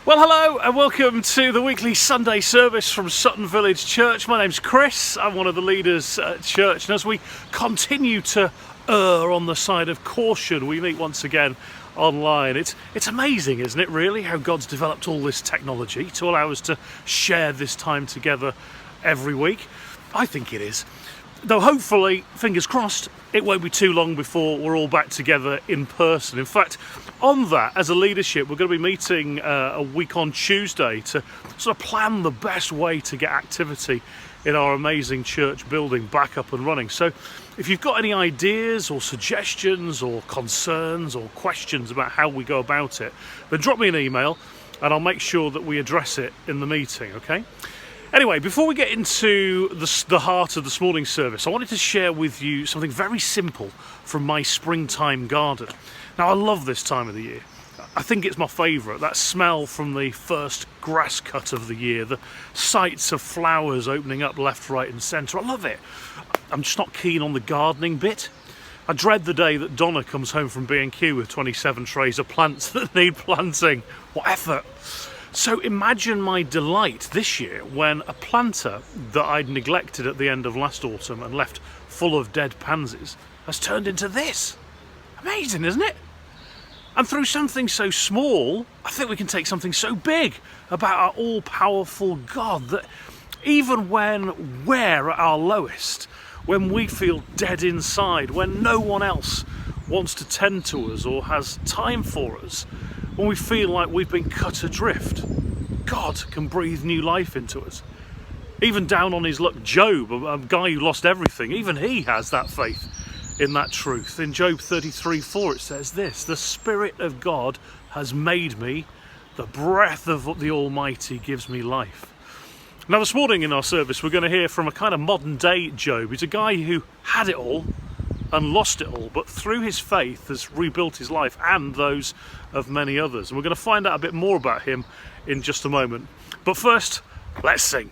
Well, hello and welcome to the weekly Sunday service from Sutton Village Church. My name's Chris, I'm one of the leaders at church, and as we continue to err on the side of caution, we meet once again online. It's amazing, isn't it, really, how God's developed all this technology to allow us to share this time together every week? I think it is. Though hopefully, fingers crossed, it won't be too long before we're all back together in person. In fact, on that, as a leadership, we're going to be meeting a week on Tuesday to sort of plan the best way to get activity in our amazing church building back up and running. So if you've got any ideas or suggestions or concerns or questions about how we go about it, then drop me an email and I'll make sure that we address it in the meeting, okay? Anyway, before we get into the heart of this morning's service, I wanted to share with you something very simple from my springtime garden. Now, I love this time of the year. I think it's my favourite, that smell from the first grass cut of the year, the sights of flowers opening up left, right and centre. I love it. I'm just not keen on the gardening bit. I dread the day that Donna comes home from B&Q with 27 trays of plants that need planting. What effort! So imagine my delight this year when a planter that I'd neglected at the end of last autumn and left full of dead pansies has turned into this. Amazing, isn't it? And through something so small, I think we can take something so big about our all-powerful God that even when we're at our lowest, when we feel dead inside, when no one else wants to tend to us or has time for us, when we feel like we've been cut adrift, God can breathe new life into us. Even down on his luck, Job, a guy who lost everything, even he has that faith in that truth. In Job 33:4 it says this: "The Spirit of God has made me, the breath of the Almighty gives me life." Now this morning in our service we're going to hear from a kind of modern day Job. He's a guy who had it all and lost it all, but through his faith has rebuilt his life and those of many others. And we're going to find out a bit more about him in just a moment. But first, let's sing.